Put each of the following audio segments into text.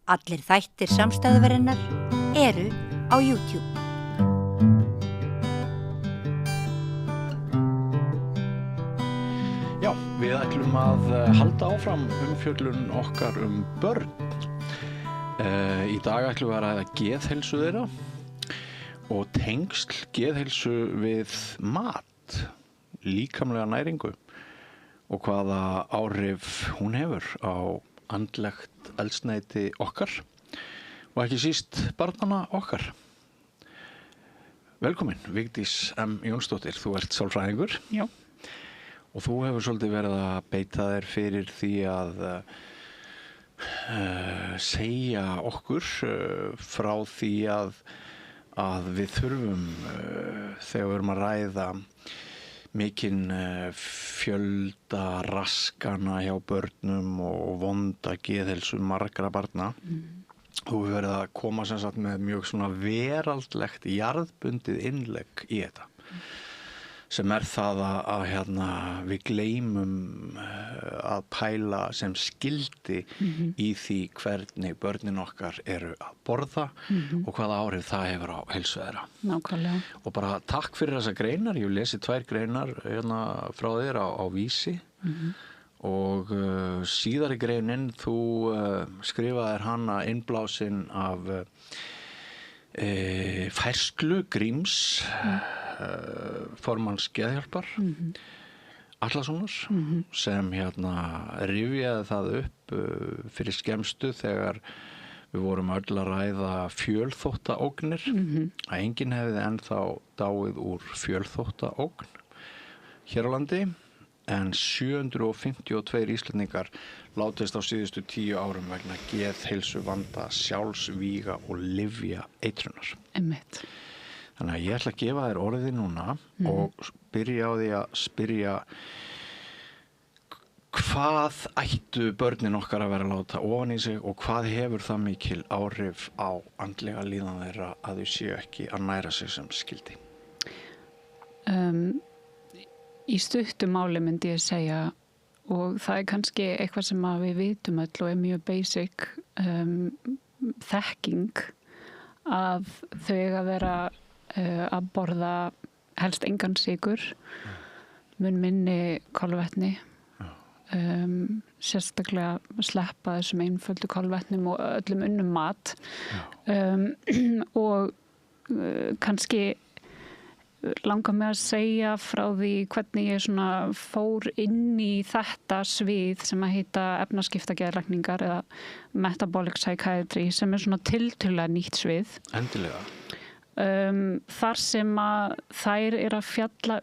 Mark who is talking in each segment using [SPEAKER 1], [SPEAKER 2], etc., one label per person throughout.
[SPEAKER 1] Allir þættir samstæðuverinnar eru á YouTube.
[SPEAKER 2] Já, við ætlum að halda áfram umfjöllun okkar börn. Í dag ætlum við að ræða geðheilsu þeirra og tengsl geðheilsu við mat, líkamlega næringu og hvaða áhrif hún hefur á andlegt eldsneyti okkar og ekki síst barnanna okkar. Velkomin, Vigdís M. Jónsdóttir, þú ert sálfræðingur.
[SPEAKER 3] Já.
[SPEAKER 2] Og þú hefur svolítið verið að beita þér fyrir því að segja okkur frá því að við þurfum þegar við erum að ræða mikinn fjölda raskana hjá börnum og vonda geðheilsu margra barna. Þú hefur verið að koma sem sagt með mjög svona veraldlegt jarðbundið innlegg í þetta. Sem það að við gleymum að pæla sem skildi í því hvernig börnin okkar eru að borða og hvaða áhrif það hefur á heilsu þeirra.
[SPEAKER 3] Nákvæmlega. Og
[SPEAKER 2] bara takk fyrir þessa greinar, ég lesi 2 greinar frá þér á Vísi og síðari greinin þú skrifaðir hana innblásin af færslu Gríms formanns geðhjálpar Atlasonar sem rifjaði það upp fyrir skemmstu þegar við vorum öll að ræða fjölþáttaógnir að enginn hefði ennþá dáið úr fjölþáttaógn hér á landi en 752 Íslendingar látist á síðustu 10 árum vegna geðheilsu vanda, sjálfsvíga og lyfja eitrunar.
[SPEAKER 3] Einmitt.
[SPEAKER 2] Þannig að ég ætla að gefa þér orðið núna og byrja á því að spyrja hvað ættu börnin okkar að vera að láta ofan í sig og hvað hefur það mikil áhrif á andlega líðan þeirra að þau séu ekki að næra sig sem skildi?
[SPEAKER 3] Í stuttu máli myndi ég segja og það kannski eitthvað sem að við vitum öll og mjög basic þekking að þau eiga að vera að borða helst engan sykur, mun minni kolvetni, sérstaklega sleppa þessum einföldu kolvetnum og öllum unnum mat og kannski langar mig að segja frá því hvernig ég svona fór inn í þetta svið sem að heita efnaskiptageðlækningar eða metabolic psychiatry sem svona tiltölulega nýtt svið.
[SPEAKER 2] Endilega.
[SPEAKER 3] Þar sem að þær að fjalla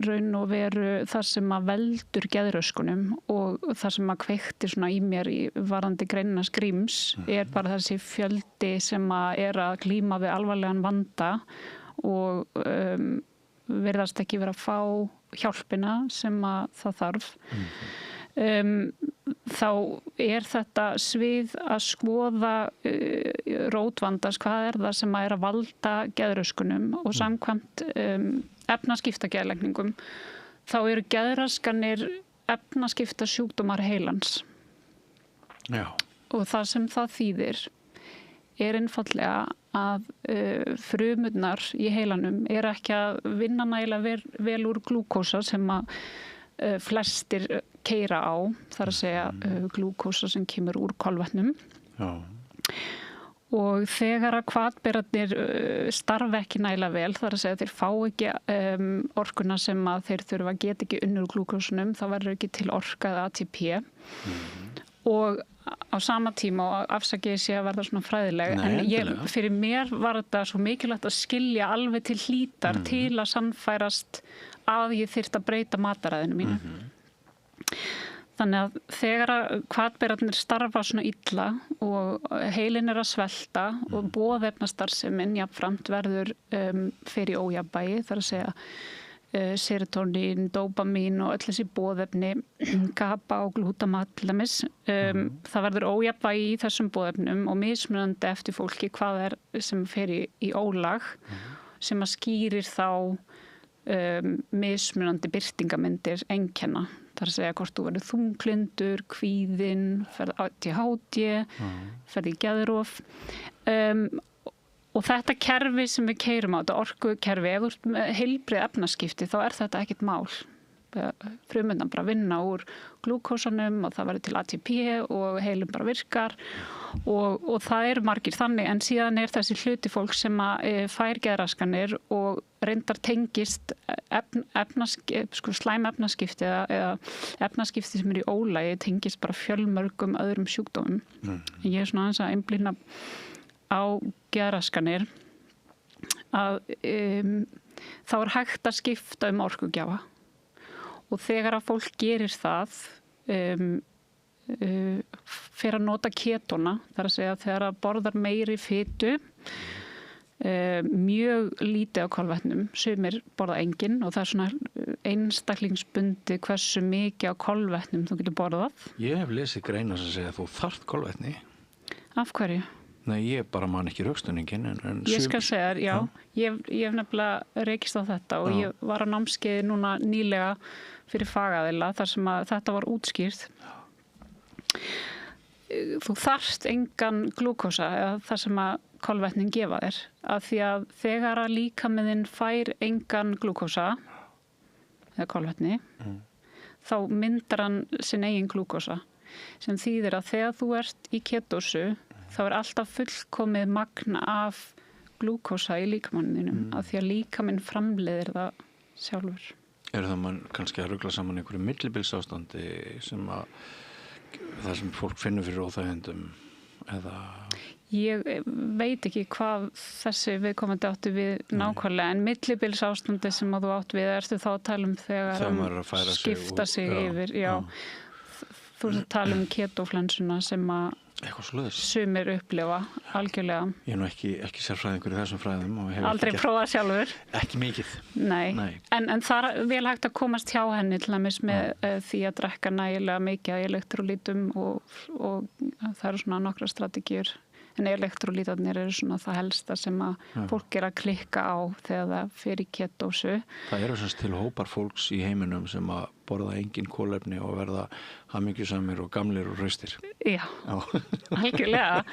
[SPEAKER 3] raun og veru þar sem að veldur geðröskunum og þar sem að kveikti svona í mér í varðandi greinina Gríms bara þessi fjöldi sem að glíma við alvarlegan vanda og virðast ekki vera að fá hjálpina sem að það þarf. Þá þetta svið að skoða rótvandans, hvað það sem að valda geðröskunum og samkvæmt efnaskiptageðlækningum þá eru geðraskanir efnaskipta sjúkdómar heilans.
[SPEAKER 2] Já.
[SPEAKER 3] Og það sem það þýðir einfaldlega að frumurnar í heilanum ekki að vinna nægilega vel úr glúkósa sem að flestir keyra á, þar að segja glúkósa sem kemur úr kolvetnum.
[SPEAKER 2] Já.
[SPEAKER 3] Og þegar að hvatberarnir starfa ekki nægilega vel, þar að segja þeir fá ekki orkuna sem að þeir þurfa að geta ekki unnur úr glúkósunum, þá verður ekki til orka eða ATP. Og á sama tíma og afsakið sé að verða svona fræðileg fyrir mér var þetta svo mikilvægt að skilja alveg til hlítar til að sannfærast að ég þyrfti að breyta mataræðinu mínu. Þannig að þegar hvatberarnir starfa svona illa og heilin að svelta og boðefnastarfsemin jafnframt verður fyrir ójafnvægi, þar að segja serotonín, dópamín og öll þessi boðefni, GABA og glútamat til dæmis. Það verður ójafnvægi í þessum boðefnum og mismunandi eftir fólki hvað sem fer í ólag sem að skýrir þá mismunandi birtingamyndir einkenna. Það að segja hvort þú verður þunglyndur, kvíðinn, ferð ADHD, ferð í geðrof. Og þetta kerfi sem við keyrum á, þetta orkukerfi, ef þú ert með heilbrigð efnaskipti, þá þetta ekkert mál. Frumurnar bara vinna úr glúkósanum og það verður til ATP og heilin bara virkar og það margir þannig, en síðan þessi hluti fólk sem fær geðraskanir og reyndar tengist slæm efnaskipti eða efnaskipti sem í ólagi tengist bara fjölmörgum öðrum sjúkdómum. Ég svona aðeins að einblína á geðraskanir að þá hægt að skipta orkugjafa. Og þegar að fólk gerir það, fer að nota ketona, þar að segja þegar að borðar meiri fitu, mjög lítið á kolvetnum, sumir borða engin og það svona einstaklingsbundi hversu mikið á kolvetnum þú getur borðað.
[SPEAKER 2] Ég hef lesið greinar sem segja að þú þarft kolvetni.
[SPEAKER 3] Af hverju?
[SPEAKER 2] Nei, ég bara man ekki rökstuðningin.
[SPEAKER 3] Ég skal segja þér, já. Ég hef nefnilega rekist á þetta og ég var á námskeiði núna nýlega fyrir fagaðila þar sem að þetta var útskýrt. Þú þarft engan glúkósa eða þar sem að kolvetnin gefa þér. Af því að þegar að líkaminn fær engan glúkósa eða kolvetni, þá myndar hann sinn eigin glúkósa. Sem þýðir að þegar þú ert í ketósu, þá alltaf fullkomið magn af glúkósa í líkamanninum af því að líkaminn framleiðir það sjálfur.
[SPEAKER 2] Það mann kannski að rugla saman einhverju millibilsástandi sem að það sem fólk finnur fyrir óþægindum eða...
[SPEAKER 3] Ég veit ekki hvað þessi viðkomandi áttu við nákvæmlega en millibilsástandi sem að þú átt við ertu þá að tala þegar skipta sig yfir. Já. Þú ert að tala ketoflensuna sem að sumir upplifa algjörlega.
[SPEAKER 2] Ég nú ekki sérfræðingur í þessum fræðum.
[SPEAKER 3] Aldrei prófað sjálfur.
[SPEAKER 2] Ekki mikið.
[SPEAKER 3] Nei. En það vel hægt að komast hjá henni til dæmis með því að drekka nægilega mikið af elektrolítum og það svona nokkra strategíur. En elektrolítarnir svona það helsta sem að fólk að klikka á þegar það fer í ketósu.
[SPEAKER 2] Það semst til hópar fólks í heiminum sem að borða engin kolefni og verða hamingjusamir og gamlir og hraustir.
[SPEAKER 3] Já. Algjörlega.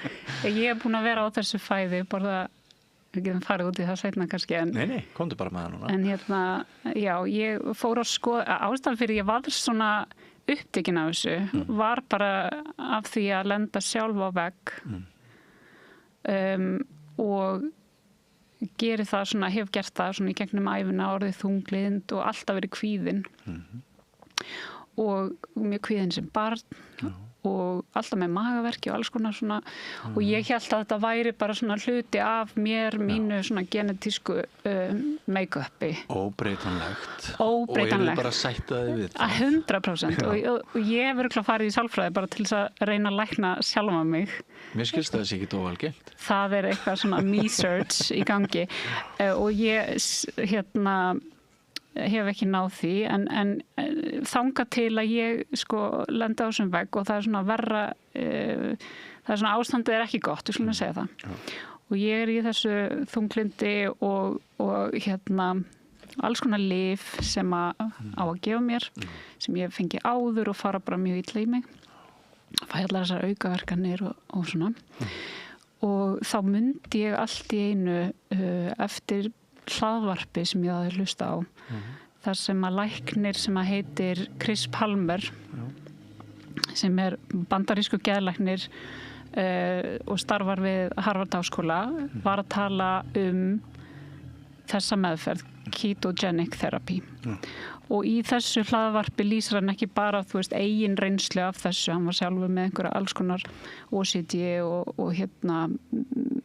[SPEAKER 3] Ég búin að vera á þessu fæði, við getum farið út í það seinna kannski.
[SPEAKER 2] Nei, komdu bara með það núna.
[SPEAKER 3] En já, ég fór að skoða, ástæðan fyrir ég var svona upptekin af þessu, var bara af því að lenda sjálf á vegg. Og geri það svona, hef gert það svona í gegnum ævina, orðið þunglind og alltaf verið kvíðin og mjög kvíðin sem barn og alltaf með magaverki og alls konar svona og ég hélt að þetta væri bara svona hluti af mínu svona genetísku make-upi.
[SPEAKER 2] Óbreytanlegt.
[SPEAKER 3] Og ég
[SPEAKER 2] er bara sættaði við það.
[SPEAKER 3] 100% og ég hef örugglega farið í sálfræði bara til þess að reyna að lækna sjálfa mig.
[SPEAKER 2] Mér skilst það þessi ekki óalgengt.
[SPEAKER 3] Það eitthvað svona me-search í gangi og ég hef ekki náð því en þangað til að ég lenda á þessum vegg og það svona verra það svona ástandið ekki gott, við skulum að segja það. Og ég í þessu þunglindi og alls konar lyf sem á að gefa mér sem ég fengi áður og fara bara mjög illa í mig. Fæ allar þessar aukaverkanir og svona. Og þá myndi ég allt í einu eftir hlaðvarpi sem ég hafði hlusta á þar sem að læknir sem að heitir Chris Palmer sem bandarísku geðlæknir og starfar við Harvard Háskóla var að tala þessa meðferð ketogenic therapy og í þessu hlaðvarpi lýsir hann ekki bara eigin reynslu af þessu, hann var sjálfur með einhverja alls konar OCD og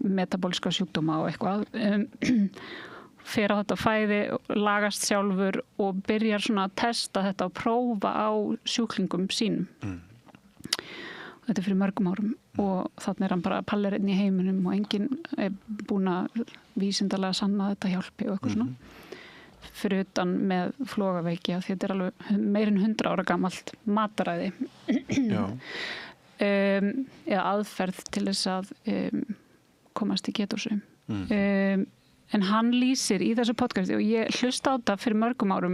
[SPEAKER 3] metabóliska sjúkdóma og eitthvað fer á þetta fæði, lagast sjálfur og byrjar svona að testa þetta og prófa á sjúklingum sínum. Þetta fyrir mörgum árum og þannig hann bara pallir inn í heiminum og enginn búin að vísindalega sanna þetta hjálpi og eitthvað svona. Fyrir utan með flogaveiki að þetta alveg meirinn 100 ára gamalt mataræði.
[SPEAKER 2] Já.
[SPEAKER 3] Eða aðferð til þess að komast í ketósu. En hann lýsir í þessu podcasti og ég hlusta á þetta fyrir mörgum árum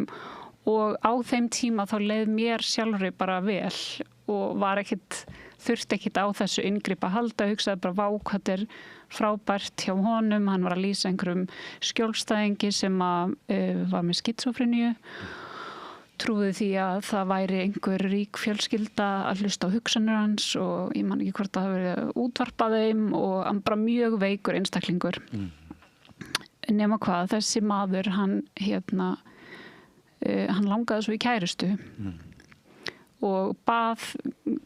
[SPEAKER 3] og á þeim tíma þá leið mér sjálfri bara vel og þurfti ekkit á þessu inngripa að halda, hugsaði bara vá hvað þetta er frábært hjá honum, hann var að lýsa einhverjum skjólstæðingi sem var með skizofreníu, trúði því að það væri einhver rík fjölskylda að hlusta á hugsanir hans og ég man ekki hvort það hafi verið útvarpað þeim og hann bara mjög veikur einstaklingur. Nema hvað, þessi maður, hann langaði svo í kærustu og bað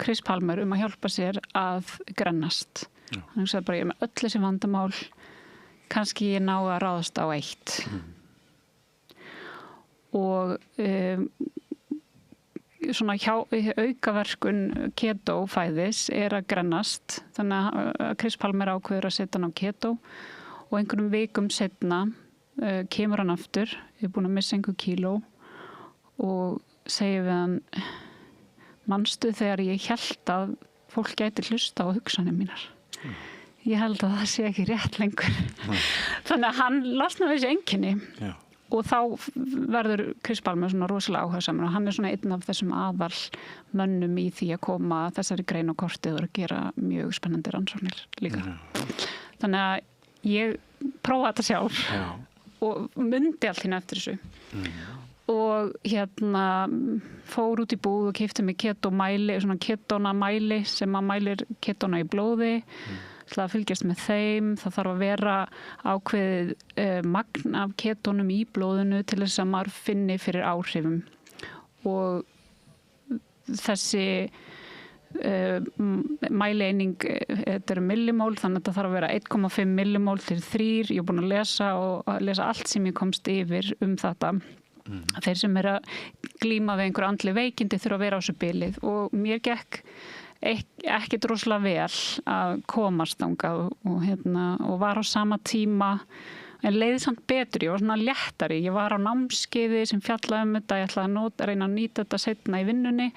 [SPEAKER 3] Chris Palmer að hjálpa sér að grennast. Hann sagði bara, ég með öll þessi vandamál, kannski ég ná að ráðast á eitt. Og svona aukaverkun keto fæðis að grennast, þannig að Chris Palmer ákveður að setja hann á keto og einhverjum vikum seinna kemur hann aftur, ég búin að missa einhver kíló og segir við hann, manstu þegar ég hélt að fólk gæti hlusta á hugsanir mínar. Ég held að það sé ekki rétt lengur. Þannig að hann losnar við þessi einkenni. Já. Og þá verður Chris Palmer svona rosalega áhugasamur og hann er svona einn af þessum aðal mönnum í því að koma þessari grein á kortið og gera mjög spennandi rannsóknir líka. Þannig að ég prófaði þetta sjálf og mundi allt hérna eftir þessu. Og fór út í búð og keypti mig ketomæli, svona ketonamæli sem að mælir ketona í blóði. Það að fylgjast með þeim, það þarf að vera ákveðið magn af ketonum í blóðinu til þess að maður finni fyrir áhrifum. Og þessi mælieining, þetta eru millimól, þannig að það þarf að vera 1,5 millimól til 3. Ég er búin að lesa allt sem ég komst yfir þetta. Þeir sem eru að glíma við einhver andleg veikindi þurfa að vera á þessu bilið og mér gekk ekki droslega vel að komast þangað og var á sama tíma en leiði samt betur, ég var svona léttari, ég var á námskeiði sem fjallaði þetta, ég ætlaði að reyna að nýta þetta seinna í vinnunni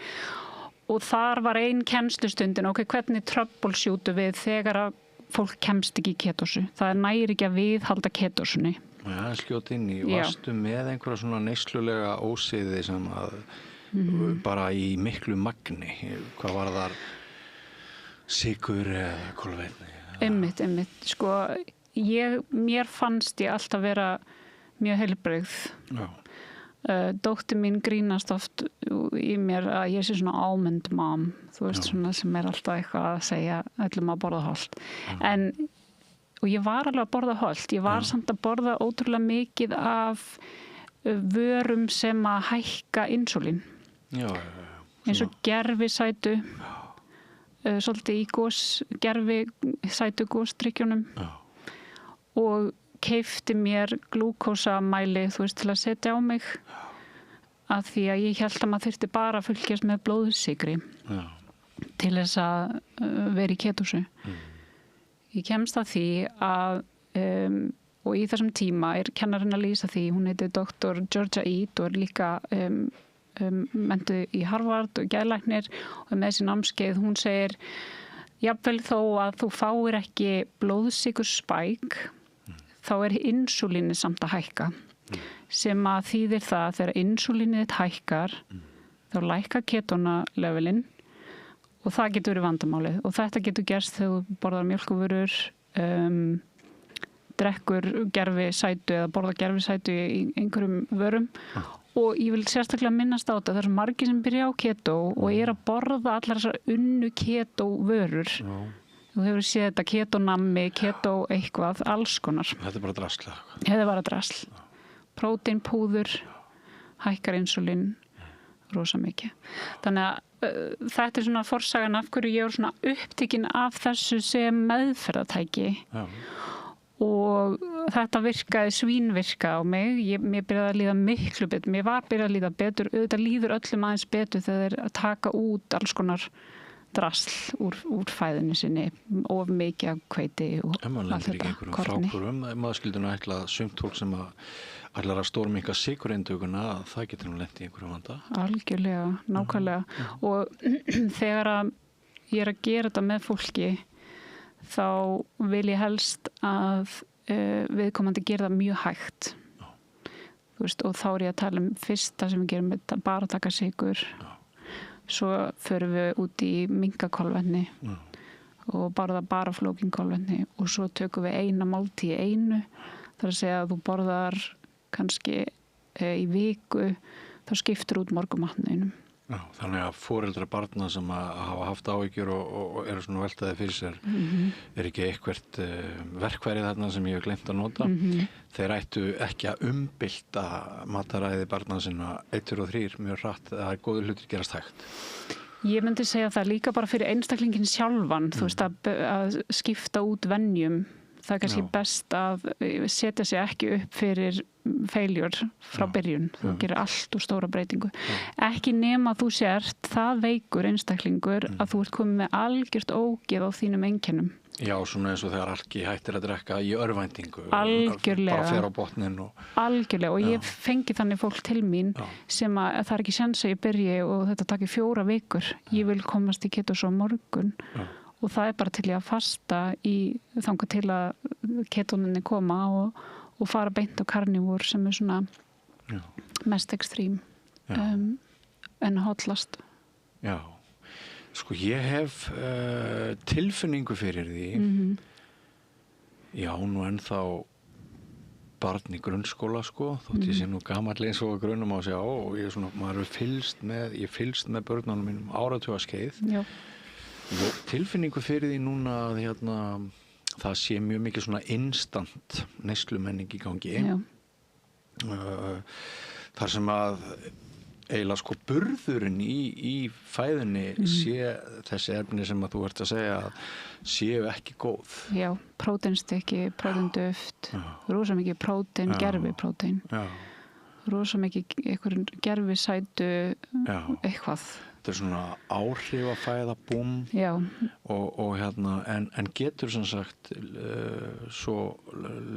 [SPEAKER 3] og þar var ein kennslustundin, hvernig troubleshootu við þegar að fólk kemst ekki í ketósu, það nægir ekki að viðhalda ketósunni.
[SPEAKER 2] Já, skjót inn í, varstu með einhverja svona neyslulega ósiði sem að bara í miklu magni, hvað var þar sykur eða kolvetni? Einmitt,
[SPEAKER 3] sko, mér fannst ég alltaf vera mjög heilbrigð. Dóttir mín grínast oft í mér að ég sé svona almond mom, þú veist svona sem er alltaf eitthvað að segja öllum að borða holt. Og ég var alveg að borða holt, ég var samt að borða ótrúlega mikið af vörum sem að hækka insúlín. Eins og gerfisætu, svolítið í gerfisætu gósdrykkjunum og keypti mér glúkósamæli, þú veist, til að setja á mig að því að ég hélt að maður þyrfti bara að fylgjast með blóðsykri til þess að vera í ketósu. Ég kemst að því að, og í þessum tíma er kennarinn að lýsa því, hún heitir Dr. Georgia Eid og er líka menntuð í Harvard og geðlæknir og með þessi námskeið, hún segir, jafnvel þó að þú fáir ekki blóðsykurspæk, þá er insúlínið samt að hækka, sem að þýðir það að þegar insúlínið þitt hækkar, þá lækkar ketónalevelin, og það getur verið vandamálið og þetta getur gerst þegar þú borðar mjólkurvörur, drekkur gerfisætu eða borðar gerfisætu í einhverjum vörum og ég vil sérstaklega minnast á þetta, það eru margir sem byrja á keto og er að borða allar þessar unnu keto vörur. Þú hefur séð þetta ketonammi, keto eitthvað, alls konar.
[SPEAKER 2] Þetta er bara drasl.
[SPEAKER 3] Þetta er bara drasl. Próteinpúður, hækkar insúlín, rosa mikið. Þannig að þetta er svona forsagan af hverju ég er svona upptekin af þessu sem meðferðatæki og þetta svínvirka á mig, mér byrjaði að líða miklu betur, mér var byrjað að líða betur, auðvitað líður öllum aðeins betur þegar þeir að taka út alls konar drasl úr fæðinu sinni of mikið af hveiti og allt þetta korni.
[SPEAKER 2] Maður skildi nú ætla að sumt fólk sem ætlar að stórminka sykureinduguna, það getur nú lent í einhverju vanda.
[SPEAKER 3] Algjörlega, nákvæmlega. Og þegar ég er að gera þetta með fólki, þá vil ég helst að viðkomandi gera það mjög hægt. Þú veist, og þá er ég að tala fyrsta sem við gerum með bara að taka sykur. Svo förum við út í minkakolvetni og bara flókinkolvetni og svo tökum við eina máltíð í einu. Það að segja að þú borðar kannski í viku, þá skiptir út morgunmatnum.
[SPEAKER 2] Já, þannig að foreldrar barna sem hafa haft áhyggjur og eru svona veltaði fyrir sér er ekki eitthvert verkfæri þarna sem ég hef gleymt að nota. Þeir ættu ekki að umbylta mataræði barna sinna 1, 2 og 3 mjög hratt, það er góður hlutir gerast hægt.
[SPEAKER 3] Ég myndi segja það líka bara fyrir einstaklingin sjálfan, þú veist að skipta út venjum. Það er kannski best að setja sig ekki upp fyrir failure frá byrjun. Þú gerir allt úr stóra breytingu. Ekki nema þú sért það veikur einstaklingur að þú ert komið með algjört ógeð á þínum einkennum.
[SPEAKER 2] Já, svona eins og þegar alki hættir að drekka í örvæntingu.
[SPEAKER 3] Algjörlega.
[SPEAKER 2] Bara fer á botnin
[SPEAKER 3] Algjörlega og ég fengi þannig fólk til mín sem að það er ekki séns að ég byrji og þetta taki 4 vikur. Ég vil komast í ketos á morgun. Og það er bara til ég að fasta þangað til að ketóninni koma og fara beint á karnívor sem er svona mest ekstrím en hollast.
[SPEAKER 2] Já, sko ég hef tilfinningu fyrir því, já nú ennþá barn í grunnskóla sko, þótt ég sé nú gamall eins og grunnum á sig á og ég er svona, maður er fylgst með börnunum mínum áratugaskeið. Já. Tilfinningu fyrir því núna að það sé mjög mikið svona instant neyslumenning í gangi. Þar sem að eiginlega sko burðurinn í fæðunni sé þessi efni sem að þú ert að segja að séu ekki góð. Já,
[SPEAKER 3] próteinstykki, próteinduft, rosa mikið prótein, gerfiprótein. Rosa mikið einhverjum gerfisætu eitthvað.
[SPEAKER 2] Þetta er svona áhrifafæða búm og en getur sem sagt svo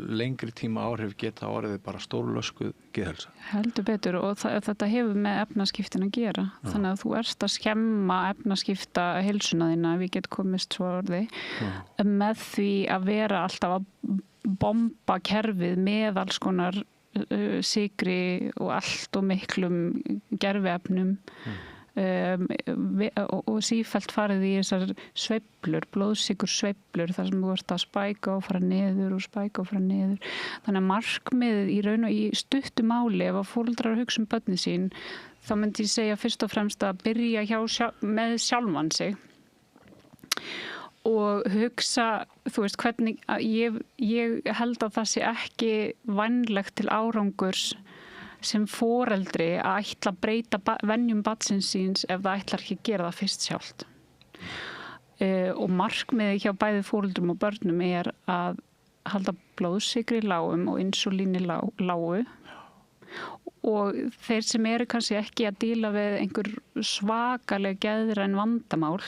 [SPEAKER 2] lengri tíma áhrif geta orðið bara stórlöskuð geðhelsa.
[SPEAKER 3] Heldur betur og þetta hefur með efnaskiptin að gera. Þannig að þú ert að skemma efnaskipta heilsuna þína ef ég get komist svo orði með því að vera alltaf að bomba kerfið með alls konar sykri og allt og miklum gerfiefnum og sífellt farið í þessar sveiflur, blóðsykur sveiflur þar sem þú ert að spæka og fara niður og spæka og fara niður. Þannig að markmiðið í raun og í stuttu máli ef að foreldrar hugsa börnin sín þá myndi ég segja fyrst og fremst að byrja með sjálfan sig og hugsa, þú veist, hvernig ég held að það sé ekki vænlegt til árangurs sem foreldri að ætla að breyta venjum barnsins síns ef það ætlar ekki að gera það fyrst sjálft. Og markmiðið hjá bæði foreldrum og börnum er að halda blóðsykri lágum og insúlíni lágu og þeir sem eru kannski ekki að díla við einhver svakalega geðræn vandamál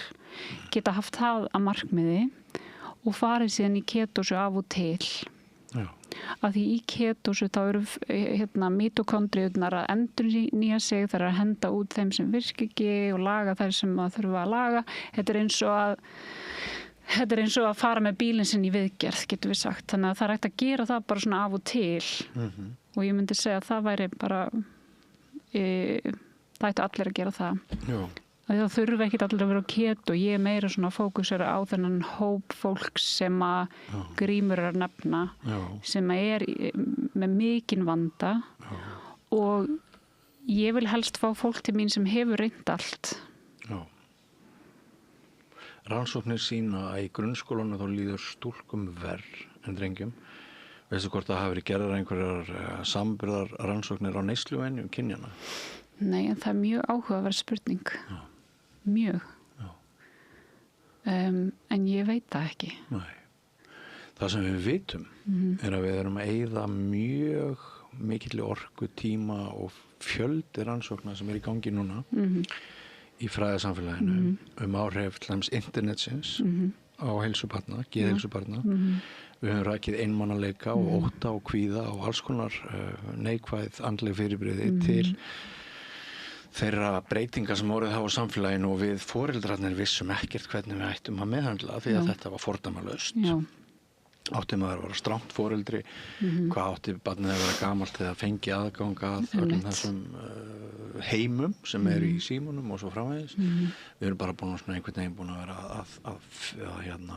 [SPEAKER 3] geta haft það að markmiði og farið síðan í ketósu af og til. Að því í ketósu þá eru mitokondriurnar að endurnýja sig, það er að henda út þeim sem virka ekki og laga þær sem það þurfa að laga. Þetta er eins og að fara með bílinn sinn í viðgerð, getur við sagt. Þannig að það er hægt að gera það bara svona af og til og ég myndi segja að það væri bara það ættu allir að gera það. Það þurfa ekkert allir að vera á keto. Ég er meira svona fókusera á þennan hóp fólks sem að Grímur er að nefna, sem er með mikinn vanda og ég vil helst fá fólk til mín sem hefur reynt allt.
[SPEAKER 2] Rannsóknir sýna að í grunnskólanum þá líður stúlkum verr en drengjum. Veistu hvort það hafi verið gerðar einhverjar samanburðar rannsóknir á neysluvenjum kynjanna?
[SPEAKER 3] Nei, en það er mjög áhugaverð spurning. Mjög. En ég veit það ekki.
[SPEAKER 2] Nei. Það sem við vitum er að við erum að eyða mjög mikilli orku, tíma og fjöldi rannsókna sem er í gangi núna í fræðasamfélaginu áhrif til dæmis internetsins á heilsubarna, geðheilsubarna. Við höfum rakið einmanaleika og ótta og kvíða og alls konar neikvæð andleg fyrirbrigði til þeirra breytinga sem orðið hafa á samfélaginu og við foreldrarnir vissum ekkert hvernig við ættum að meðhandla því að þetta var fordæmalaust. átti maður að vera strangt foreldri, hvað átti barnið að vera gamalt eða fengi aðgang að öllum þessum heimum sem eru í símunum og svo framvegis. Við erum bara búin að einhvern veginn búin að vera að hérna,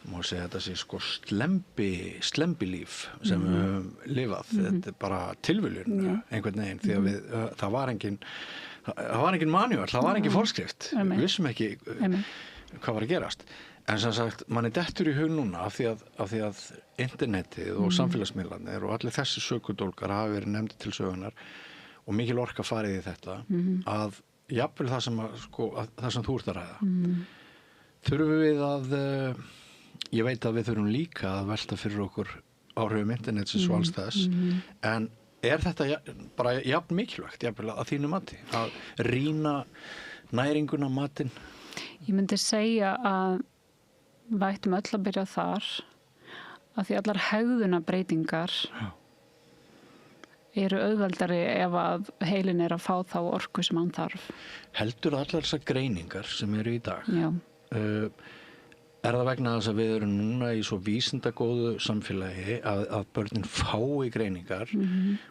[SPEAKER 2] má segja þetta sé sko slembilíf sem við höfum lifað. Þetta er bara tilviljun einhvern veginn því að það var engin manual, það var engin forskrift. Við vissum ekki hvað var að gerast. En sem sagt, manni dettur í hug núna af því að internetið og samfélagsmiðlarnir og allir þessi sökudólgar hafa verið nefndir til sögunar og mikil orka farið í þetta að jafnvel það sem þú ert að ræða. Þurfum við að ég veit að við þurfum líka að velta fyrir okkur áhrifum internetsins og alls þess en er þetta bara jafn mikilvægt jafnvel að þínu mati að rýna næringuna matinn?
[SPEAKER 3] Ég myndi segja að við ættum öll að byrja þar að því allar hegðunarbreytingar eru auðveldari ef að heilin er að fá þá orku sem hann þarf.
[SPEAKER 2] Heldur allar þessar greiningar sem eru í dag?
[SPEAKER 3] Já.
[SPEAKER 2] Er það vegna þess að við erum núna í svo vísindagóðu samfélagi að börnin fái greiningar?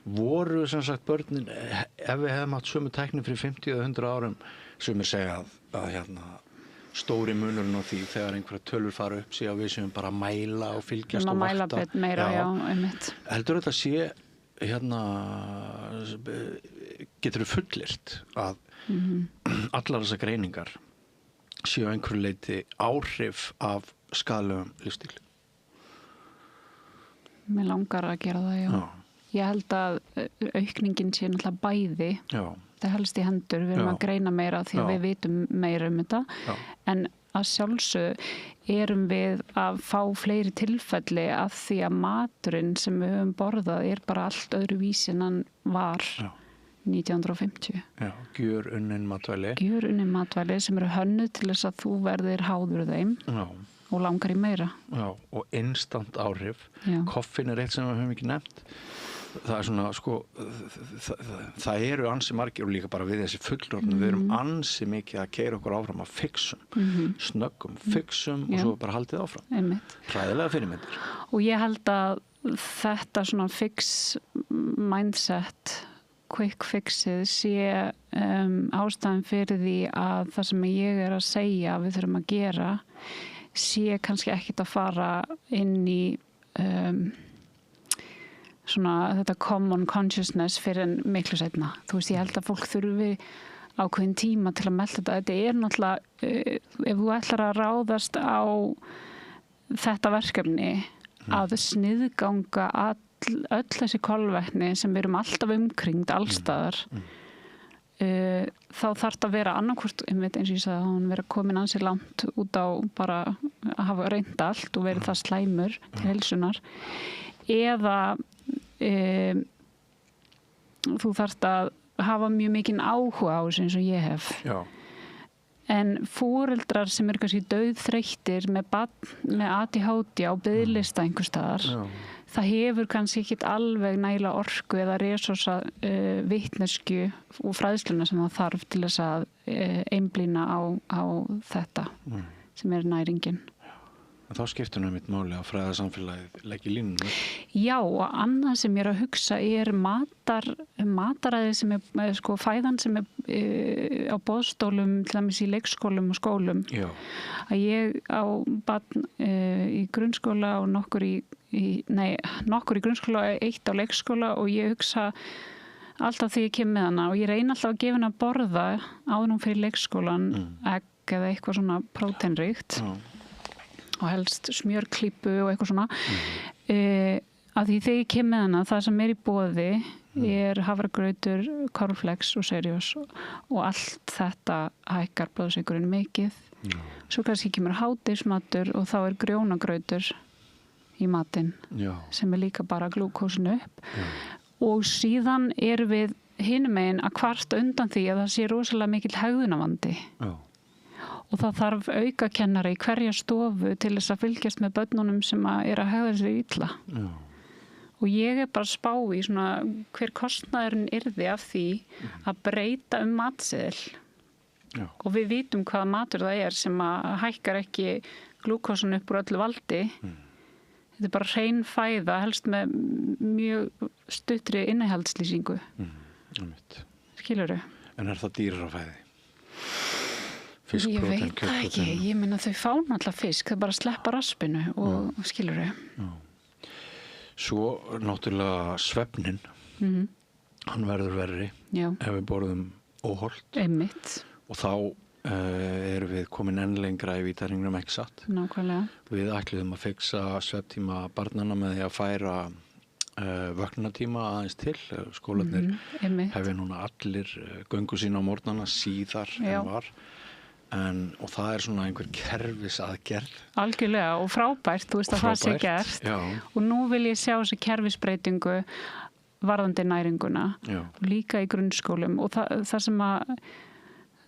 [SPEAKER 2] Voru sem sagt börnin, ef við hefðum átt sömu tækni fyrir 50 eða 100 árum, sumir segja að hérna stóri munurinn á því þegar einhverja tölur fara upp síðan við séum bara að mæla og fylgjast og vakta.
[SPEAKER 3] Mæla meira, já, einmitt.
[SPEAKER 2] Heldur þetta sé, hérna, getur þú fullyrt að allar þessar greiningar séu einhverju leyti áhrif af skaðlegum lífstíl?
[SPEAKER 3] Mér langar að gera það, já. Ég held að aukningin sé náttúrulega bæði. Já. Það helst í hendur, við erum að greina meira því að við vitum meira þetta en að sjálfsög erum við að fá fleiri tilfelli af því að maturinn sem við höfum borðað er bara allt öðru vísi en hann var 1950.
[SPEAKER 2] Já, gjörunnin matvæli.
[SPEAKER 3] Gjörunnin matvæli sem eru hönnuð til þess að þú verðir háður þeim og langar í meira.
[SPEAKER 2] Já, og instant áhrif. Koffin er eitt sem við höfum ekki nefnt. Það er svona, sko, það eru ansi margir og líka bara við þessi fullorðnu, við erum ansi mikið að keyra okkur áfram að fixum, snöggum, fixum og svo bara haldið áfram. Hræðilega fyrirmyndir. Og
[SPEAKER 3] ég held að þetta svona fix mindset, quick fixið sé ástæðan fyrir því að það sem ég er að segja við þurfum að gera sé kannski ekkit að fara inn í svona þetta common consciousness fyrir en miklu seinna. Þú veist, ég held að fólk þurfi ákveðin tíma til að melda þetta. Þetta er náttúrulega, ef þú ætlar að ráðast á þetta verkefni að sniðganga öll þessi kolvetni sem við erum alltaf umkringd allstaðar, þá þarf þetta að vera annarkvort, eins og ég sagði að hún vera komin ansi langt út á bara að hafa reynt allt og verið það slæmur til heilsunar, eða þú þarft að hafa mjög mikinn áhuga á þessu eins og ég hef. Já. En foreldrar sem eru kannski dauðþreyttir með ADHD á biðlista einhvers staðar, það hefur kannski ekkit alveg nægilega orku eða resursa vitneskju og fræðsluna sem það þarf til þess að einblína á þetta sem er næringin.
[SPEAKER 2] En þá skiptir nú mitt máli að fræðasamfélagið leggi línuna.
[SPEAKER 3] Já, og annað sem ég er að hugsa er mataræði sem er sko fæðan sem er á boðstólum, til dæmis í leikskólum og skólum. Já. Að ég á barn í grunnskóla og nokkur í grunnskóla og eitt á leikskóla og ég hugsa alltaf því ég kem með hana og ég reyni alltaf að gefa hana að borða áður hún fyrir leikskólan egg eða eitthvað svona próteinríkt. Já. Og helst smjörklípu og eitthvað svona að því þegar ég kem með hana það sem er í boði er havragrautur, cornflakes og Cereos og allt þetta hækkar blóðsykurinn mikið. Svo kannski kemur hádegismatur og þá er grjónagrautur í matinn sem er líka bara glúkósinu upp og síðan erum við hinum megin að kvarta undan því að það sé rosalega mikil hegðunarvandi. Og það þarf aukakennari í hverja stofu til þess að fylgjast með börnunum sem er að hegða sér illa. Já. Og ég er bara að spá í svona hver kostnaðurinn yrði af því að breyta matseðil. Já. Og við vitum hvaða matur það er sem að hækkar ekki glúkósan upp úr öllu valdi. Þetta bara hrein fæða, helst með mjög stuttri innihaldslýsingu. Skilurðu?
[SPEAKER 2] En það dýrara fæði?
[SPEAKER 3] Fisk, ég prótein, veit það ekki. Ég meina þau fá náttúrulega fisk, það bara sleppa raspinu og skilurðu.
[SPEAKER 2] Svo náttúrulega svefnin, hann verður verri ef við borðum óholt.
[SPEAKER 3] Einmitt.
[SPEAKER 2] Og þá erum við komin enn lengra í vítaringnum, ekki satt.
[SPEAKER 3] Nákvæmlega.
[SPEAKER 2] Við ætluðum að fixa svefntíma barnanna með því að færa vöknunatíma aðeins til. Skólarnir hefur núna allir göngu sína á morgnana síðar en var. Og það er svona einhver kerfisaðgerð. Algjörlega
[SPEAKER 3] og frábært, þú veist að það sé gert.
[SPEAKER 2] Já.
[SPEAKER 3] Og nú vil ég sjá þessi kerfisbreytingu varðandi næringuna. Líka í grunnskólum og það sem að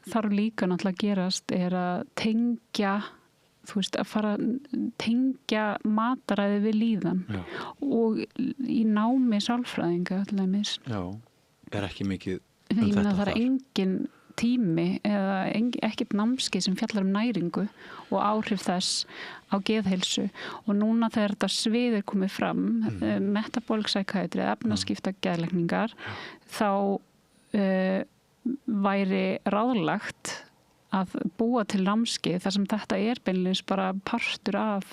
[SPEAKER 3] þarf líka náttúrulega að gerast er að tengja, þú veist, að fara að tengja mataræði við líðan og í námi sálfræðinga allavegis.
[SPEAKER 2] Já, er ekki mikið
[SPEAKER 3] þetta þar. Ég meina það er engin tími eða ekkert námskeið sem fjallar næringu og áhrif þess á geðheilsu og núna þegar þetta svið er komið fram, metabolic psychiatry, efnaskipta geðlækningar, þá væri ráðlagt að búa til námskeið þar sem þetta er beinlega bara partur af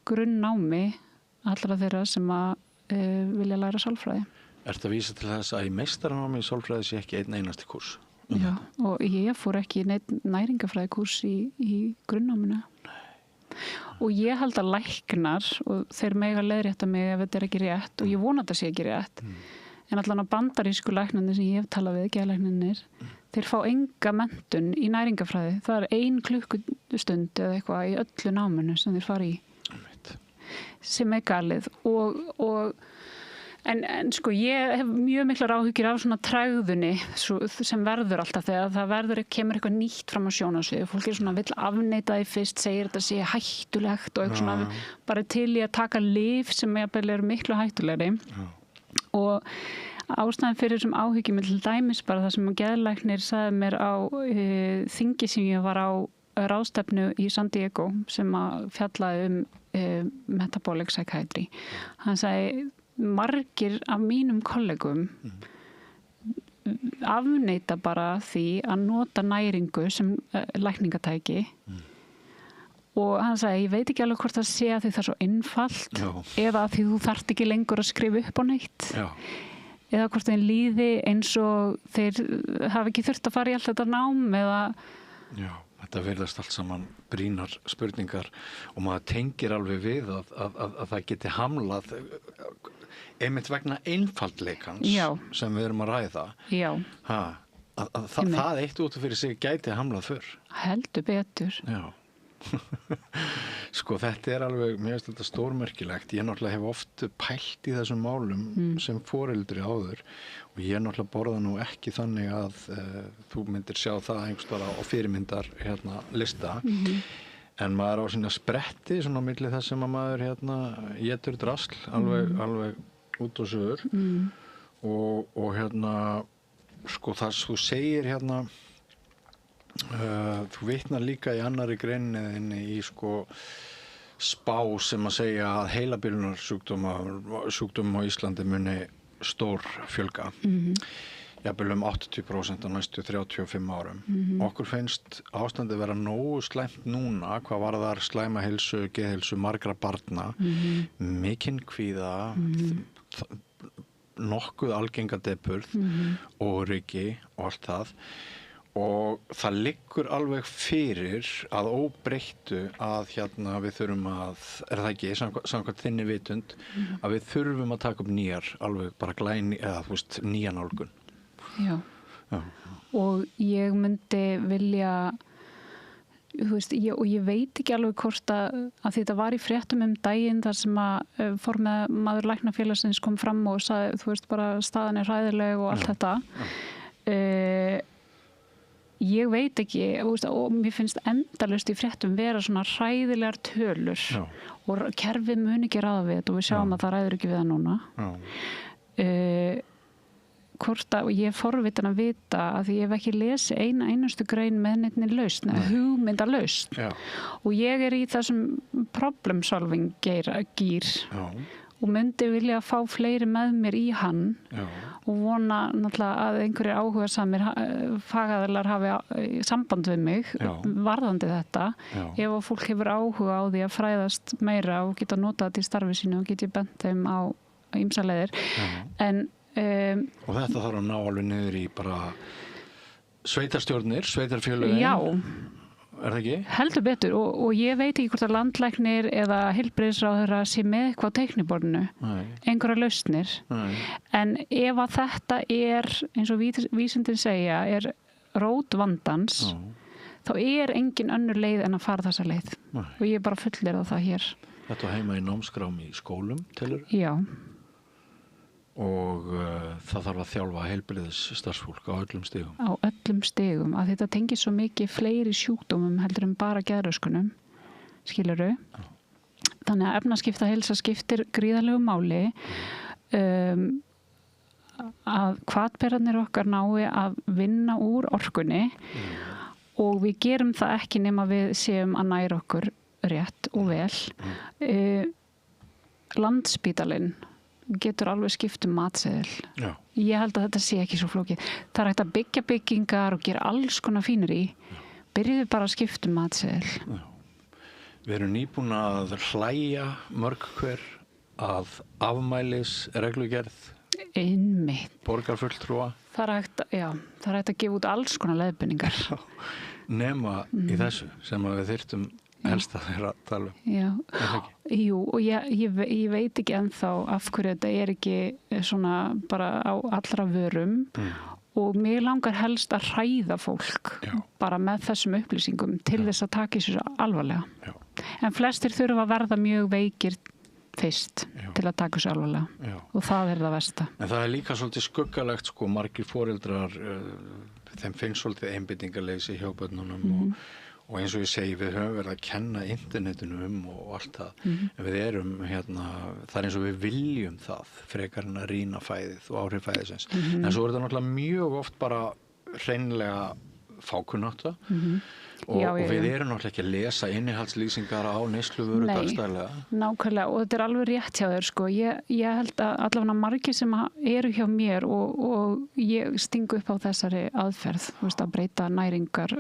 [SPEAKER 3] grunnnámi allra þeirra sem að vilja læra sálfræði.
[SPEAKER 2] Ertu að vísa til þess að í meistaranámi í sálfræði sé ekki einn einasti kúrs?
[SPEAKER 3] Já, og ég fór ekki næringafræði kúrs í grunnnáminu. Og ég held að læknar, og þeir mega leiðrétta mig ef þetta er ekki rétt, og ég vona að þetta sé ekki rétt, en allan að bandarísku læknarnir sem ég hef talað við, geðlæknarnir, þeir fá enga menntun í næringafræði. Það er 1 klukkustund eða eitthvað í öllu náminu sem þeir fara í. Sem er galið. En sko ég hef mjög miklar áhyggjur af svona tregðunni sem verður alltaf þegar það kemur eitthvað nýtt fram á sjónarsviði. Fólk er svona vill afneita því fyrst, segir þetta sé hættulegt og eitthvað svona bara til í að taka lyf sem eru miklu hættulegri. Og ástæðan fyrir þessum áhyggjum til dæmis bara það sem geðlæknir sagði mér á þingi sem ég var á ráðstefnu í San Diego sem að fjallaði metabolic psychiatry. Hann sagði margir af mínum kollegum afneita bara því að nota næringu sem lækningatæki. Og hann sagði, ég veit ekki alveg hvort það sé að því það er svo einfalt eða að því þú þarft ekki lengur að skrifa upp á neitt. Eða hvort þeir líði eins og þeir hafa ekki þurft að fara í allt þetta nám eða...
[SPEAKER 2] Já, þetta virðast allt saman brýnar spurningar og maður tengir alveg við að það geti hamlað einmitt vegna einfaldleikans sem við erum að ræða.
[SPEAKER 3] Já.
[SPEAKER 2] Það eitt út af fyrir sig gæti hamlað fyrr.
[SPEAKER 3] Heldur betur.
[SPEAKER 2] Já. Sko þetta er alveg, mér finnst þetta stórmerkilegt. Ég náttúrulega hef oft pælt í þessum málum sem foreldri áður og ég náttúrulega borða nú ekki þannig að þú myndir sjá það einhverstaðar á fyrirmyndar lista en maður á sína spretti svona á milli þess sem að maður étur drasl alveg út og suður og sko það sem þú segir þú vitnar líka í annarri greininni í sko spá sem að segja að heilabilunarsjúkdómum á Íslandi muni stór fjölga. Jafnvel 80% á næstu 35 árum. Okkur finnst ástandið vera nógu slæmt núna hvað varðar slæma heilsu, geðheilsu margra barna, mikinn kvíða, nokkuð algenga depurð, óryggi og allt það. Og það liggur alveg fyrir að óbreyttu að við þurfum að, er það ekki, samkvæmt þinni vitund, að við þurfum að taka upp nýjar, alveg bara nýja nálgun.
[SPEAKER 3] Já. Og ég myndi vilja, og ég veit ekki alveg hvort að þetta var í fréttum daginn þar sem að formaður Læknafélagsins kom fram og sagði, bara staðan er hræðileg og allt þetta. Ég veit ekki, og mér finnst endalaust í fréttum vera svona hræðilegar tölur og kerfið mun ekki ráða við þetta og við sjáum að það ræður ekki við það núna. hvort að, og ég er forvitin að vita að því ég hef ekki lesið eina einustu grein með neittni lausn, hugmynda lausn.
[SPEAKER 2] Já.
[SPEAKER 3] Og ég er í þessum problem solving gír og myndi vilja fá fleiri með mér í hann og vona náttúrulega að einhverjir áhugasamir fagaðilar hafi samband við mig varðandi þetta. Ef að fólk hefur áhuga á því að fræðast meira og geta notað þetta í starfi sínu og geti bent þeim á ýmsar leiðir. En
[SPEAKER 2] og þetta þarf að ná alveg niður í bara sveitarstjórnir, sveitarfélögin.
[SPEAKER 3] Já.
[SPEAKER 2] Er það ekki?
[SPEAKER 3] Heldur betur og ég veit ekki hvort að landlæknir eða heilbrigðisráðherra sé með eitthvað á teikniborðinu, einhverja lausnir. En ef að þetta er, eins og vísindin segja, er rót vandans, þá er engin önnur leið en að fara þessa leið. Og ég bara fullir það hér.
[SPEAKER 2] Þetta heima í námskrám í skólum, telur?
[SPEAKER 3] Já.
[SPEAKER 2] Og það þarf að þjálfa heilbrigðisstarfsfólk á öllum stigum.
[SPEAKER 3] Á öllum stigum, að þetta tengir svo mikið fleiri sjúkdómum heldur en bara geðröskunum, skilurðu. Þannig að efnaskipta heilsa skiptir gríðarlegu máli, að hvatberarnir okkar nái að vinna úr orkunni og við gerum það ekki nema við séum að næra okkur rétt og vel. Landspítalinn getur alveg skipt matseðil. Ég held að þetta sé ekki svo flókið. Það hægt að byggja byggingar og gera alls konar fínir í. Byrjuðu bara að skipta matseðil.
[SPEAKER 2] Við erum nýbúin að hlæja mörg hver að afmælis reglugerð.
[SPEAKER 3] Einmitt.
[SPEAKER 2] Borgarfulltrúa.
[SPEAKER 3] Það hægt að gefa út alls konar leiðbeiningar.
[SPEAKER 2] Nema í þessu sem við þyrftum helst að þeirra tala um.
[SPEAKER 3] Já, jú, og ég veit ekki ennþá af hverju þetta er ekki svona bara á allra vörum og mér langar helst að hræða fólk bara með þessum upplýsingum til þess að taka þessu alvarlega. En flestir þurfa að verða mjög veikir fyrst til að taka þessu alvarlega og það er það versta.
[SPEAKER 2] En það er líka svolítið skuggalegt sko, margir foreldrar þeim finnst svolítið einbeitingarleysi hjá börnunum og eins og ég segi, við höfum verið að kenna internetinu og allt það. En við erum það er eins og við viljum það, frekar en að rýna fæðið og áhrif fæðisins. En svo er þetta náttúrulega mjög oft bara hreinlega fákunnátta og við erum náttúrulega ekki að lesa innihaldslýsingar á neysluvöru dagstæðlega.
[SPEAKER 3] Nákvæmlega, og þetta er alveg rétt hjá þér sko. Ég held að allavega margir sem eru hjá mér og ég stingu upp á þessari aðferð, að breyta næringar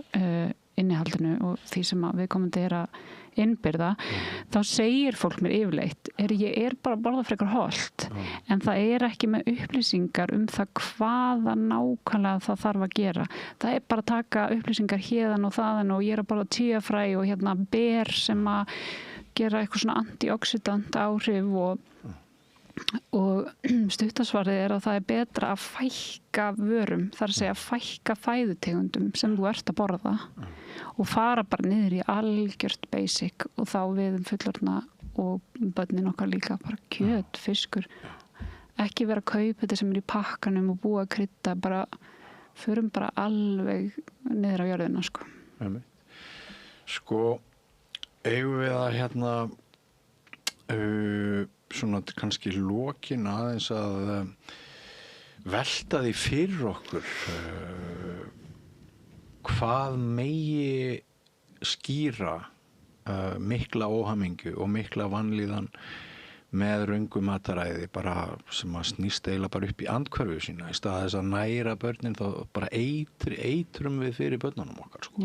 [SPEAKER 3] innihaldinu og því sem við komandi að innbyrða, þá segir fólk mér yfirleitt, ég er bara að borða frekar holt, en það er ekki með upplýsingar það hvaða nákvæmlega það þarf að gera. Það er bara að taka upplýsingar héðan og þaðan og ég er að borða tíafræ og ber sem að gera eitthvað svona antioxidant áhrif og stuttasvarið er að það er betra að fækka vörum, það er að segja fækka fæðutegundum sem þú ert að borða og fara bara niður í algjört basic og þá við fullorðna og börnin okkar líka bara kjöt, fiskur, ekki vera að kaupa þetta sem er í pakkanum og búa að krydda, bara förum bara alveg niður á jörðina sko.
[SPEAKER 2] Sko, eigum við að svona kannski lokin aðeins að velta því fyrir okkur hvað megi skýra mikla óhamingju og mikla vanlíðan með röngu mataræði bara sem að snýst eiginlega bara upp í andhverfu sína í stað þess að næra börnin þá bara eitrum við fyrir börnunum okkar sko.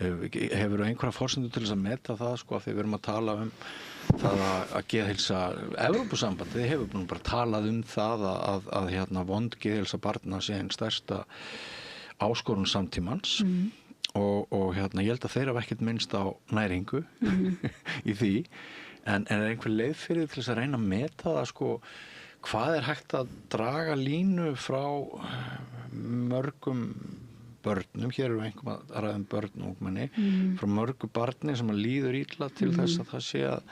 [SPEAKER 2] Hefur einhverja forsendur til þess að meta það sko að þegar við erum að tala um það að geðheilsa Evrópusambandið hefur bara talað um það að vond geðheilsa barna sé einn stærsta áskorun samtímans og ég held að þeir hafa ekkert minnst á næringu í því en er einhver leið fyrir til þess að reyna að meta það sko hvað er hægt að draga línu frá mörgum börnum, hér erum við einhverjum að ræða börn og ungmenni, frá mörgu barni sem að líður illa til þess að það sé að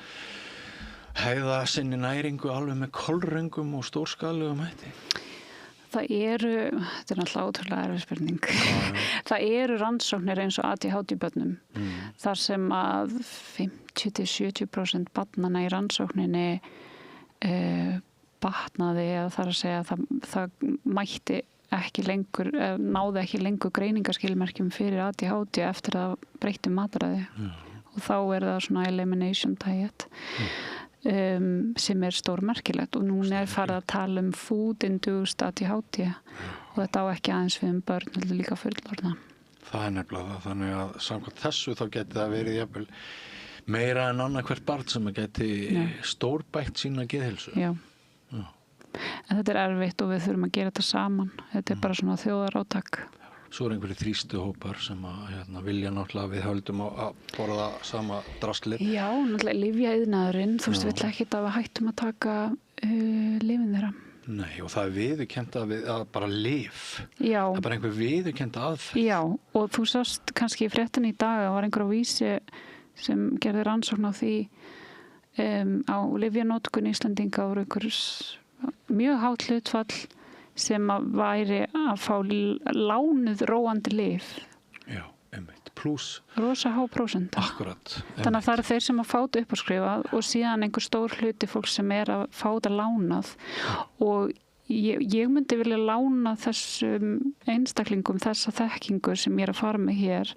[SPEAKER 2] hegða sinni næringu alveg með kolröngum og stórskaðlegum hætti.
[SPEAKER 3] Þetta er náttúrulega ótrúlega erfið spurning. Það eru rannsóknir eins og ADHD börnum, þar sem að 50-70% barnanna í rannsókninni batnaði eða þar að segja að það mætti ekki lengur, náði ekki lengur greiningaskilmerkjum fyrir ADHD eftir að breytti mataræði og þá það svona elimination diet sem stór merkilegt og núna farið að tala food induced ADHD og þetta á ekki aðeins við börn heldur líka fullorðna.
[SPEAKER 2] Það nefnilega það, þannig að samkvæmt þessu þá geti það verið jafnvel meira en annað hvert barn sem að geti stórbætt sína geðheilsu.
[SPEAKER 3] Já. En þetta erfitt og við þurfum að gera þetta saman. Þetta bara svona þjóðarátak.
[SPEAKER 2] Svo einhverju þrýstu hópar sem að vilja náttúrulega við höldum að borða sama drastlið.
[SPEAKER 3] Já, náttúrulega lyfjaiðnaðurinn, þú veist, vill ekki að við hættum að taka lyfin þeirra.
[SPEAKER 2] Nei, og það viðurkennt að bara lyf.
[SPEAKER 3] Já.
[SPEAKER 2] Það bara einhver viðurkennt aðferð.
[SPEAKER 3] Já, og þú sást kannski í fréttinni í dag að var einhver á Vísi sem gerði rannsókn á því á lyfjanótkun Íslendinga voru einhvers mjög hátt hlutfall sem að væri að fá lánuð róandi lyf.
[SPEAKER 2] Já, einmitt. Plus.
[SPEAKER 3] Rosa há prósent.
[SPEAKER 2] Akkurat.
[SPEAKER 3] Þannig að það eru þeir sem að fá þetta uppáskrifað og síðan einhver stór hluti fólk sem að fá þetta lánað og ég myndi vilja lána þessum einstaklingum þessa þekkingu sem ég að fara með hér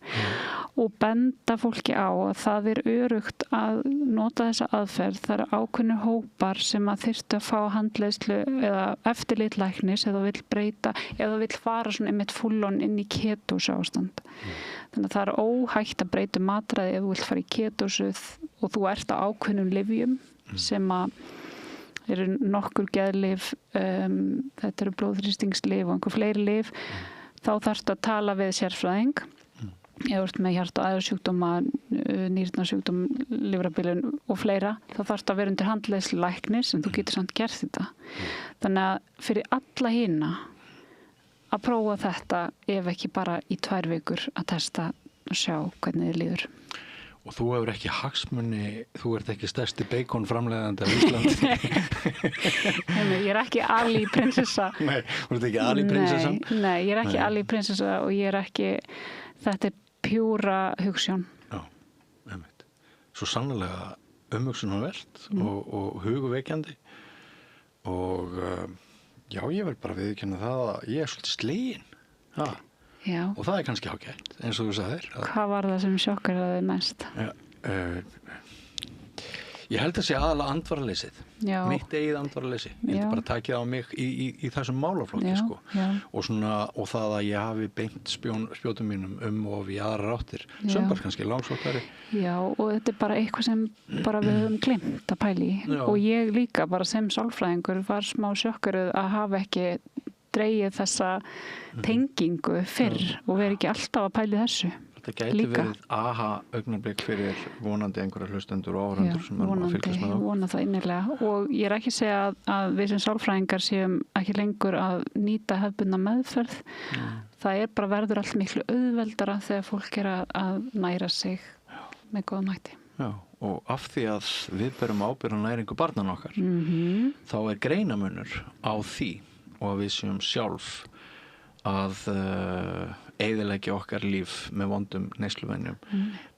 [SPEAKER 3] og benda fólki á að það örugt að nota þessa aðferð. Það eru ákveðnir hópar sem að þyrftu að fá handleiðslu eða eftirlitlæknis eða vill breyta eða vill fara svona einmitt full-on inn í ketósu ástand. Þannig að það óhægt að breyta matræði ef þú vilt fara í ketósu og þú ert á ákveðnum lyfjum sem að eru nokkur geðlyf, þetta eru blóðþrýstingslyf og einhver fleiri lyf, þá þarftu að tala við sérfræðing. Ef þú ert með hjarta- og æðasjúkdóma, nýrnasjúkdóm, lifrarbilun og fleira, þá þarftu að vera undir handleiðslu læknis en þú getur samt gert þetta. Þannig að fyrir alla hina að prófa þetta ef ekki bara í 2 vikur að testa og sjá hvernig þið líður.
[SPEAKER 2] Og þú hefur ekki hagsmuni, þú ert ekki stærsti bacon framleiðandi af Íslandi.
[SPEAKER 3] Ég ekki Ali prinsessa.
[SPEAKER 2] Nei, þú ert ekki Ali prinsessa?
[SPEAKER 3] Nei, ég ekki Ali prinsessa og ég ekki, þetta pjúra hugsjón.
[SPEAKER 2] Já, einmitt. Svo sannlega umhugsunarvert og huguvekjandi og já, ég verð bara viðurkenna það að ég svolítið slegin.
[SPEAKER 3] Já.
[SPEAKER 2] Og það kannski ágætt, eins og þú sagðir.
[SPEAKER 3] Hvað var það sem sjokkar það mest?
[SPEAKER 2] Ég held að sé aðalega andvaraleysið.
[SPEAKER 3] Já.
[SPEAKER 2] Mitt eigið andvaraleysi. Ég held bara að takið á mig í þessum málaflokki, sko.
[SPEAKER 3] Já.
[SPEAKER 2] Og það að ég hafi beint spjótum mínum of í aðra ráttir. Sömbar kannski langsóttari.
[SPEAKER 3] Já, og þetta bara eitthvað sem bara við höfum gleymt að pæla í. Já. Og ég líka bara sem sálfræðingur var smá sjokkuð að hafa ekki dreigið þessa tengingu fyrr og veri ekki alltaf að pæli þessu.
[SPEAKER 2] Þetta gæti verið augnablik fyrir vonandi einhverja hlustendur og áhorfendur sem að fylgjast með þá.
[SPEAKER 3] Vona það innilega og ég ekki að segja að við sem sálfræðingar séum ekki lengur að nýta hefðbundna meðferð. Það bara verður allt miklu auðveldara þegar fólk að næra sig með góðum hætti.
[SPEAKER 2] Já, og af því að við berum ábyrgð á næringu barnanna okkar, þá greinamunur á því og að við séum sjálf að eyðileggja okkar líf með vondum neysluvenjum.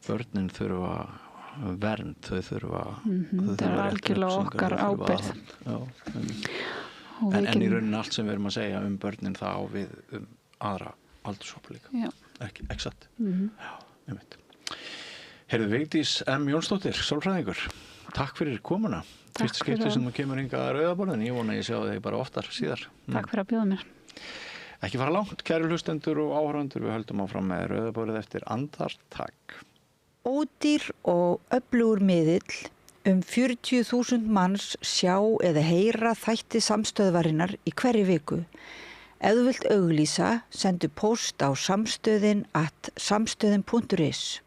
[SPEAKER 2] Börnin þurfa vernd, þau þurfa
[SPEAKER 3] það algjörlega okkar ábyrgð.
[SPEAKER 2] En í rauninni allt sem við erum að segja börnin það á við aðra aldurshópa líka. Ekki satt. Já, einmitt. Heyrðu, Vigdís M. Jónsdóttir, sálfræðingur, takk fyrir komuna. Fyrsta skipti sem þú kemur hingað að Rauðaborðin. Ég vona að ég sjá þig bara oftar síðar.
[SPEAKER 3] Takk fyrir að bjóða mér.
[SPEAKER 2] Ekki fara langt, kæru hlustendur og áhorfendur. Við höldum áfram með Rauðaborðið eftir andartak.
[SPEAKER 4] Ódýr og öflugur miðill 40.000 manns sjá eða heyra þætti samstöðvarinnar í hverri viku. Ef þú vilt auglýsa, sendu póst á samstöðin.is.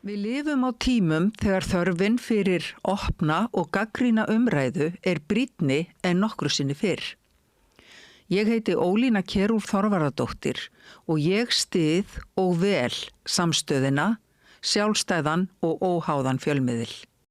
[SPEAKER 5] Við lifum á tímum þegar þörfin fyrir opna og gagnrýna umræðu brýnni en nokkru sinni fyrr. Ég heiti Ólína Kjerúlf Þorvarðardóttir og ég styð og vel samstöðina, sjálfstæðan og óháðan fjölmiðil.